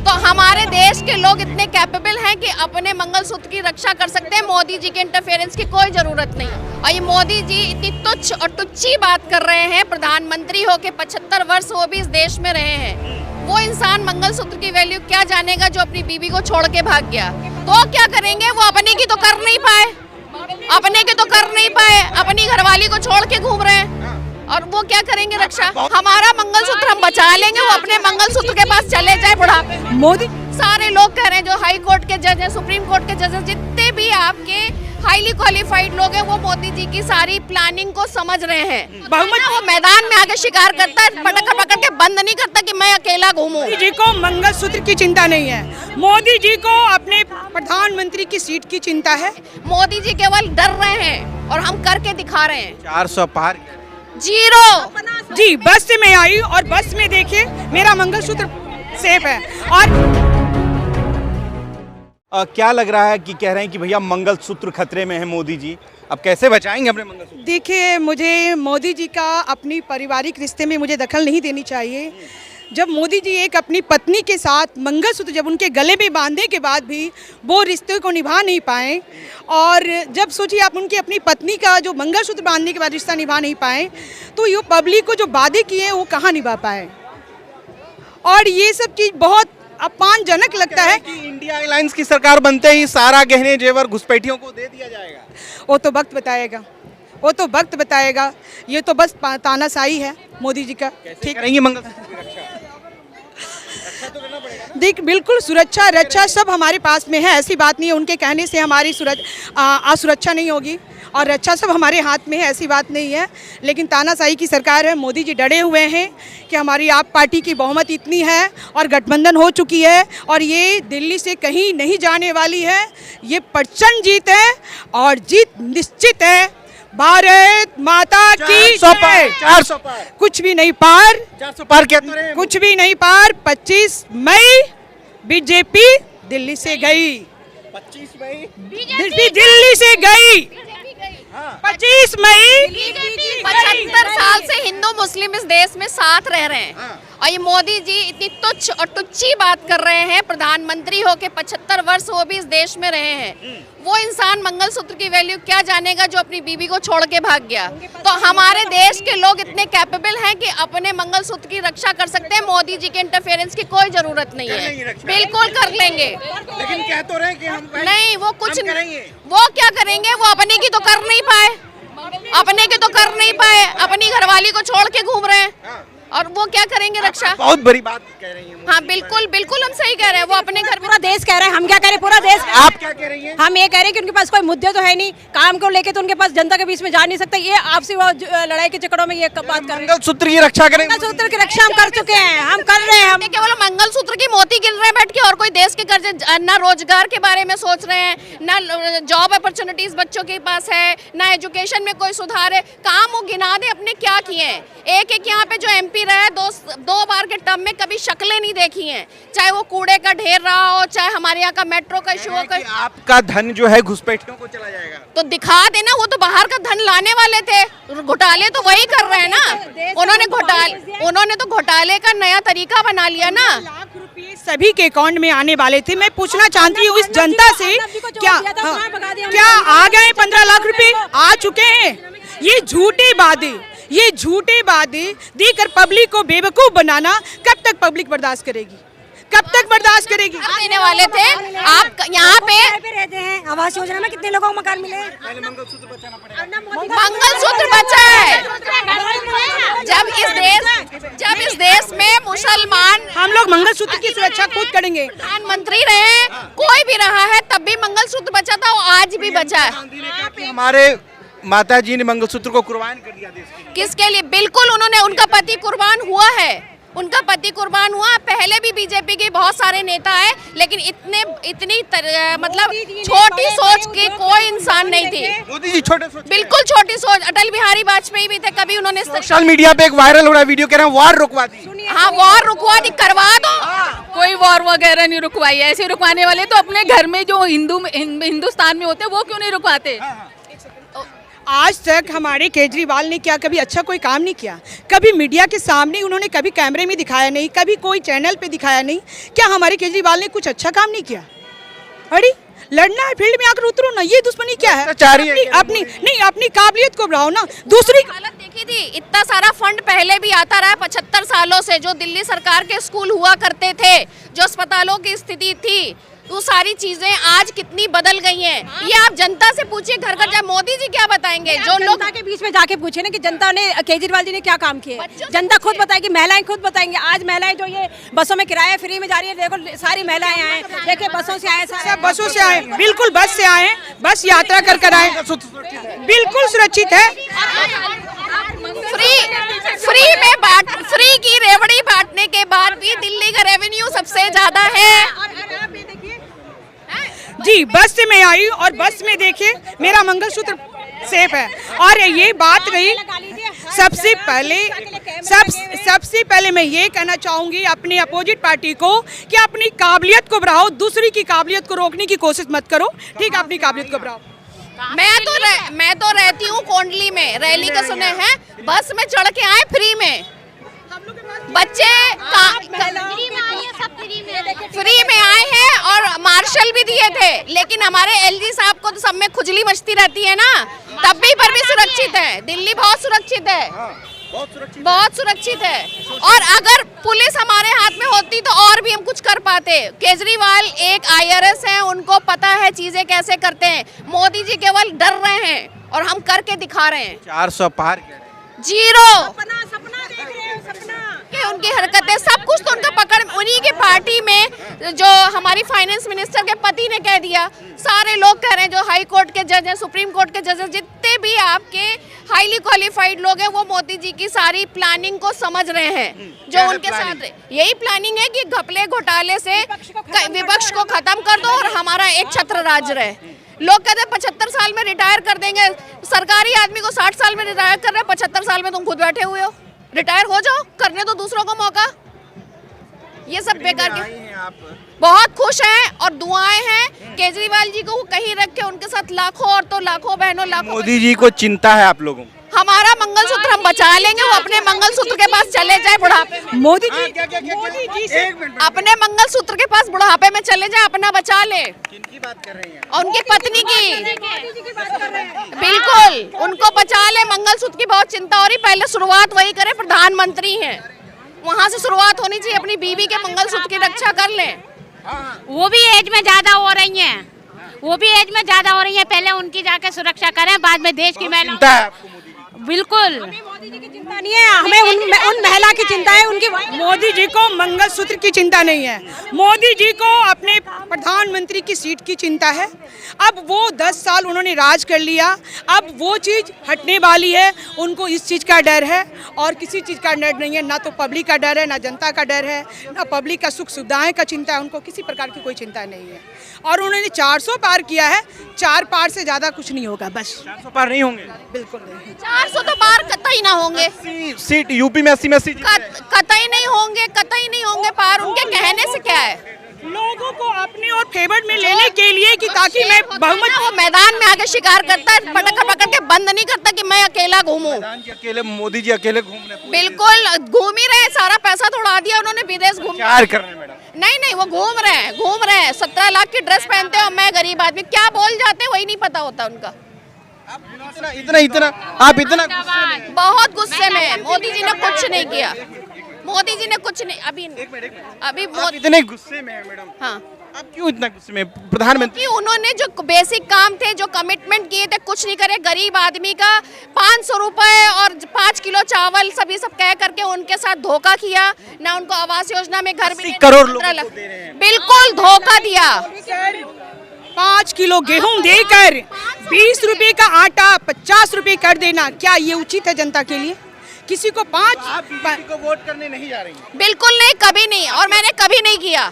तो हमारे देश के लोग इतने कैपेबल हैं कि अपने मंगलसूत्र की रक्षा कर सकते हैं। मोदी जी के इंटरफेरेंस की कोई जरूरत नहीं। और ये मोदी जी इतनी तुच्छ और टुच्ची बात कर रहे हैं, प्रधानमंत्री होके 75 वर्ष वो भी इस देश में रहे हैं। वो इंसान मंगलसूत्र की वैल्यू क्या जानेगा जो अपनी बीवी को छोड़ के भाग गया? तो क्या करेंगे? वो अपने की तो कर नहीं पाए, अपनी घरवाली को छोड़ के घूम रहे हैं, और वो क्या करेंगे रक्षा? हमारा मंगलसूत्र हम बचा लेंगे, वो अपने मंगलसूत्र के पास चले जाए बुढ़ापे। मोदी सारे लोग कह रहे हैं, जो हाई कोर्ट के जज हैं, सुप्रीम कोर्ट के जज हैं, जितने भी आपके हाईली क्वालिफाइड लोग हैं, वो मोदी जी की सारी प्लानिंग को समझ रहे हैं। बहुमत वो मैदान में आके शिकार करता है, पकड़ के बंद नहीं करता कि मैं अकेला घूमूं। मोदी जी को मंगलसूत्र की चिंता नहीं है, मोदी जी को अपने प्रधानमंत्री की सीट की चिंता है। मोदी जी केवल डर रहे हैं और हम करके दिखा रहे हैं। 400 पार 0 जी। बस से मैं आई और बस में देखे मेरा मंगलसूत्र सेफ है। और क्या लग रहा है कि कह रहे हैं कि भैया मंगलसूत्र खतरे में है मोदी जी, अब कैसे बचाएंगे अपने मंगलसूत्र? देखिए, मुझे मोदी जी का अपनी पारिवारिक रिश्ते में मुझे दखल नहीं देनी चाहिए। जब मोदी जी एक अपनी पत्नी के साथ मंगलसूत्र जब उनके गले में बांधने के बाद भी वो रिश्ते को निभा नहीं पाए, और जब सोचिए आप उनकी अपनी पत्नी का जो मंगलसूत्र बांधने के बाद रिश्ता निभा नहीं पाए, तो ये पब्लिक को जो वादे किए वो कहाँ निभा पाए। और ये सब चीज़ बहुत अपमानजनक लगता है कि इंडिया एयरलाइंस की सरकार बनते ही सारा गहने जेवर घुसपैठियों को दे दिया जाएगा। वो तो वक्त बताएगा, ये तो बस तानाशाही है मोदी जी का। ठीक करेंगे मंगलसूत्र की रक्षा तो करना पड़ेगा। देख, बिल्कुल सुरक्षा रक्षा सब हमारे पास में है, ऐसी बात नहीं है उनके कहने से हमारी असुरक्षा नहीं होगी, और रक्षा सब हमारे हाथ में है, ऐसी बात नहीं है। लेकिन तानाशाही की सरकार है, मोदी जी डरे हुए हैं कि हमारी आप पार्टी की बहुमत इतनी है और गठबंधन हो चुकी है, और ये दिल्ली से कहीं नहीं जाने वाली है। ये प्रचंड जीत है और जीत निश्चित है। भारत माता की 400 पार कुछ भी नहीं पार, 400 पार कहते रहे, कुछ भी नहीं पार। 25 मई बीजेपी दिल्ली से गई, 25 मई बीजेपी दिल्ली से गई, 25 मई 75 साल से हिंदू मुस्लिम इस देश में साथ रह रहे हैं। और ये मोदी जी इतनी तुच्छ और टुच्ची बात कर रहे हैं, प्रधानमंत्री होके 75 वर्ष वो भी इस देश में रहे हैं। वो इंसान मंगलसूत्र की वैल्यू क्या जानेगा जो अपनी बीवी को छोड़ के भाग गया? तो हमारे देश के लोग इतने कैपेबल हैं कि अपने मंगलसूत्र की रक्षा कर सकते हैं। मोदी जी के इंटरफेरेंस की कोई जरूरत नहीं है, बिल्कुल कर लेंगे। लेकिन कह तो रहे कि हम नहीं, वो कुछ करेंगे। वो क्या करेंगे? वो अपने की तो कर नहीं पाए, अपनी घरवाली को छोड़ के घूम रहे हैं, और वो क्या करेंगे रक्षा? बहुत बड़ी बात कह रही हैं। हाँ, बिल्कुल हम सही कह रहे हैं। वो अपने घर पूरा देश कह रहा है, हम क्या कह रहे? पूरा देश। आप क्या कह रही हैं? हम ये कह रहे हैं कि उनके पास कोई मुद्दे तो है नहीं, काम को लेके तो उनके पास जनता के बीच में जा नहीं सकते। ये आपसी लड़ाई के चक्करों में ये बात कर रहे हैं। मंगलसूत्र की रक्षा करेंगे। मंगलसूत्र की रक्षा हम कर चुके हैं, हम कर रहे हैं। हम केवल मंगलसूत्र की मोती गिन रहे हैं बैठ के, और कोई देश के कर्जे, ना रोजगार के बारे में सोच रहे हैं, ना जॉब अपॉर्चुनिटीज बच्चों के पास है, ना एजुकेशन में कोई सुधार है। काम वो गिना दे अपने क्या किए हैं। एक यहाँ पे जो MP रहा है 2 बार के टर्म में, कभी शक्लें नहीं देखी हैं, चाहे वो कूड़े का ढेर रहा हो, चाहे हमारे यहाँ का मेट्रो का इशू हो। आपका धन जो है घुसपैठियों को चला जाएगा, तो दिखा देना, वो तो बाहर का धन लाने वाले थे, घोटाले तो वही कर रहे हैं ना। उन्होंने तो घोटाले का नया तरीका बना लिया ना। लाख रुपए सभी के अकाउंट में आने वाले थे। मैं पूछना चाहती हूँ इस जनता से, क्या आ गए 15 लाख रुपए? आ चुके हैं। ये झूठे वादे देकर पब्लिक को बेवकूफ बनाना कब तक पब्लिक बर्दाश्त करेगी? देने वाले थे आप यहाँ पे रहते हैं। आवास योजना में कितने लोगों को मकान मिले? मंगलसूत्र बचाना पड़ेगा। मंगलसूत्र बचा है। जब इस देश में मुसलमान, हम लोग मंगलसूत्र की सुरक्षा खुद करेंगे। प्रधानमंत्री रहे, कोई भी रहा है, तब भी मंगलसूत्र बचा था, वो आज भी बचा है। हमारे माता जी ने मंगलसूत्र को कुर्बान कर दिया देश के लिए। किसके लिए? बिल्कुल, उनका पति कुर्बान हुआ है, पहले भी बीजेपी के बहुत सारे नेता है, लेकिन इतनी मतलब छोटी सोच की कोई इंसान नहीं थी। मोदी जी छोटे सोच, बिल्कुल छोटी सोच। अटल बिहारी वाजपेयी भी थे, कभी उन्होंने सोशल मीडिया पे एक वायरल हो रहा है वीडियो, कह रहे हैं वॉर रुकवा दी। हाँ, वॉर रुकवा दी, करवा दो। कोई वॉर वगैरह नहीं रुकवाई है। ऐसे रुकवाने वाले तो अपने घर में जो हिंदुस्तान में होते हैं वो क्यों नहीं रुकवाते? आज तक हमारे केजरीवाल ने क्या कभी अच्छा कोई काम नहीं किया? कभी मीडिया के सामने उन्होंने कभी कैमरे में दिखाया नहीं, कभी कोई चैनल पे दिखाया नहीं। क्या हमारे केजरीवाल ने कुछ अच्छा काम नहीं किया? अरे लड़ना है फील्ड में आकर उतरो ना, ये दुश्मनी क्या है? अपनी काबिलियत को बढ़ाओ ना। दूसरी हालत देखी थी, इतना सारा फंड पहले भी आता रहा है 75 सालों से, जो दिल्ली सरकार के स्कूल हुआ करते थे, जो अस्पतालों की स्थिति थी, वो सारी चीजें आज कितनी बदल गई हैं। ये आप जनता से पूछिए घर घर जाए, मोदी जी क्या बताएंगे? जो लोग जनता के बीच में जाके पूछे ना कि जनता ने केजरीवाल जी ने क्या काम किए, जनता खुद बताएगी, महिलाएं खुद बताएंगे। आज महिलाएं जो ये बसों में किराया फ्री में जा रही है, देखो सारी महिलाएं आए, देखिए बसों से आए, सब बसों से आए, बिल्कुल बस से आए, बस यात्रा कर आए, बिल्कुल सुरक्षित है। फ्री की रेवड़ी बांटने के बाद भी दिल्ली का रेवेन्यू सबसे ज्यादा है। जी बस से मैं आई और बस में देखिए मेरा मंगलसूत्र सेफ है। और ये बात रही, सबसे पहले मैं ये कहना चाहूंगी अपने अपोजिट पार्टी को कि अपनी काबिलियत को बढ़ाओ, दूसरी की काबिलियत को रोकने की कोशिश मत करो, ठीक है? अपनी काबिलियत को बढ़ाओ। मैं तो रहती हूँ कोंडली में, रैली का सुने हैं, बस में चढ़ के आए फ्री में, बच्चे फ्री में आए हैं और मार्शल भी दिए थे, लेकिन हमारे एलजी साहब को तो सब में खुजली मचती रहती है ना, तब भी पर भी सुरक्षित है। दिल्ली बहुत सुरक्षित है, बहुत सुरक्षित है। और अगर पुलिस हमारे हाथ में होती तो और भी हम कुछ कर पाते। केजरीवाल एक IRS हैं, उनको पता है चीजें कैसे करते हैं। मोदी जी केवल डर रहे हैं और हम करके दिखा रहे हैं। 400 पार, जीरो सपना देख रहे हैं, सपना कि उनकी हरकतें सब कुछ तो उनका पकड़, उन्हीं की पार्टी में जो हमारी फाइनेंस मिनिस्टर के पति ने कह दिया, सारे लोग कह रहे हैं, जो हाई कोर्ट के जज हैं, सुप्रीम कोर्ट के जज हैं, जितने भी आपके हाईली क्वालिफाइड लोग हैं, वो मोदी जी की सारी प्लानिंग को समझ रहे हैं। जो उनके साथ यही प्लानिंग है कि घपले घोटाले से विपक्ष को खत्म कर दो और हमारा एक छत्र राज रहे। लोग कहते हैं 75 साल में रिटायर कर देंगे, सरकारी आदमी को 60 साल में रिटायर कर रहे हैं, 75 साल में तुम खुद बैठे हुए हो। रिटायर हो जाओ, करने दो दूसरों को मौका। ये सब बेकार के बहुत खुश हैं और दुआएं हैं केजरीवाल जी को, वो कहीं रख के उनके साथ लाखों और तो लाखों बहनों, लाखों मोदी जी को चिंता है आप लोगों को? हमारा मंगलसूत्र हम बचा लेंगे, वो अपने मंगलसूत्र के पास चले जाए बुढ़ापे में। मोदी जी से अपने मंगलसूत्र के पास बुढ़ापे में चले जाए, अपना बचा ले। किनकी बात कर रही हैं? और उनकी पत्नी की, बिल्कुल उनको बचा ले। मंगलसूत्र की बहुत चिंता हो रही, पहले शुरुआत वही करे, प्रधानमंत्री हैं, वहाँ से शुरुआत होनी चाहिए। अपनी बीवी के मंगलसूत्र की रक्षा कर लें। वो भी एज में ज्यादा हो रही हैं, वो भी एज में ज्यादा हो रही हैं, पहले उनकी जाके सुरक्षा करें, बाद में देश की महिला। चिंता है आपको मोदी जी? बिल्कुल मोदी जी की चिंता नहीं है, हमें उन महिला की चिंता है। उनकी मोदी जी को मंगलसूत्र की चिंता नहीं है, मोदी जी को अपने प्रधानमंत्री की सीट की चिंता है। अब वो 10 साल उन्होंने राज कर लिया, अब वो चीज़ हटने वाली है। उनको इस चीज़ का डर है और किसी चीज़ का डर नहीं है, ना तो पब्लिक का डर है, ना जनता का डर है, ना पब्लिक का सुख सुविधाएं का चिंता है। उनको किसी प्रकार की कोई चिंता नहीं है। और उन्होंने 400 पार किया है, 4 पार से ज़्यादा कुछ नहीं होगा, बस 400 पार नहीं होंगे? बिल्कुल नहीं। 400 तो पार कतई ना होंगे, 80 सीट यूपी में 80 में 80 कतई नहीं होंगे, कतई नहीं होंगे पार। उनके कहने से क्या है, लोगों को अपने और फेवर में लेने के लिए कि ताकि मैं बहुमत, वो मैदान में आके शिकार करता है, पटक पटक के बंद नहीं करता कि मैं अकेला घूमूं। अकेले मोदी जी अकेले घूम रहे हैं? बिल्कुल घूम ही रहे हैं, सारा पैसा तो उड़ा दिया उन्होंने, विदेश घूम क्या कर रहे हैं मैडम? नहीं वो घूम रहे हैं 17 लाख की ड्रेस पहनते हैं और मैं गरीब आदमी, क्या बोल जाते हैं वही नहीं पता होता उनका। इतना आप इतना गुस्से में? बहुत गुस्से में। मोदी जी ने कुछ नहीं किया, मोदी जी ने कुछ नहीं। अभी आप इतने गुस्से में है मैडम? हाँ, आप क्यों इतना गुस्से में? प्रधानमंत्री कि उन्होंने जो बेसिक काम थे, जो कमिटमेंट किए थे, कुछ नहीं करे। गरीब आदमी का 500 रुपए और 5 किलो चावल सभी सब कह करके उनके साथ धोखा किया। ना उनको आवास योजना में घर 80 करोड़ लोगों को दे रहे हैं। बिल्कुल धोखा दिया। 5 किलो गेहूं देकर 20 रुपए का आटा 50 रुपए कर देना, क्या ये उचित है जनता के लिए? किसी को 5 बीजेपी को वोट करने नहीं जा रही हैं? बिल्कुल नहीं, कभी नहीं, और मैंने कभी नहीं किया।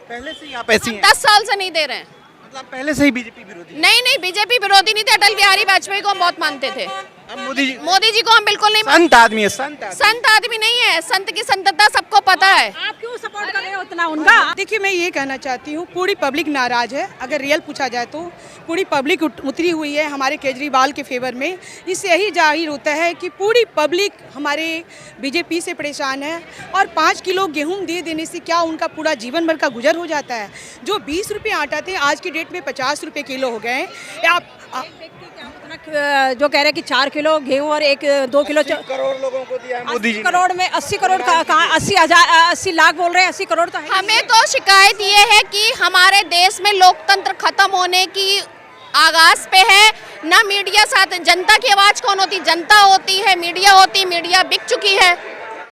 पहले से ही आप ऐसी हैं? 10 साल से नहीं दे रहे हैं। मतलब पहले से ही बीजेपी विरोधी? नहीं बीजेपी विरोधी नहीं थे, अटल बिहारी वाजपेयी को हम बहुत मानते थे। अब मोदी जी को हम बिल्कुल नहीं संत आदमी है, संत आदमी। संत आदमी नहीं है, संत की संतता सबको पता है। आप क्यों सपोर्ट कर रहे हो उतना उनका? देखिए, मैं ये कहना चाहती हूँ, पूरी पब्लिक नाराज है। अगर रियल पूछा जाए तो पूरी पब्लिक उतरी हुई है हमारे केजरीवाल के फेवर में। इससे यही जाहिर होता है कि पूरी पब्लिक हमारे बीजेपी से परेशान है। और 5 किलो गेहूं दे देने से क्या उनका पूरा जीवन भर का गुजर हो जाता है? जो 20 रुपये आटा थे, आज की डेट में 50 रुपये किलो हो गए। जो कह रहे हैं कि 4 किलो गेहूं और 2 किलो 80 करोड़ लोगों को दिया है मोदी जी ने। करोड़ में 80 करोड़ का 80 लाख बोल रहे हैं, 80 करोड़ तो है। हमें तो शिकायत ये है कि हमारे देश में लोकतंत्र खत्म होने की आगाज पे है। ना मीडिया साथ, जनता की आवाज कौन होती? जनता होती है, मीडिया होती, मीडिया बिक चुकी है।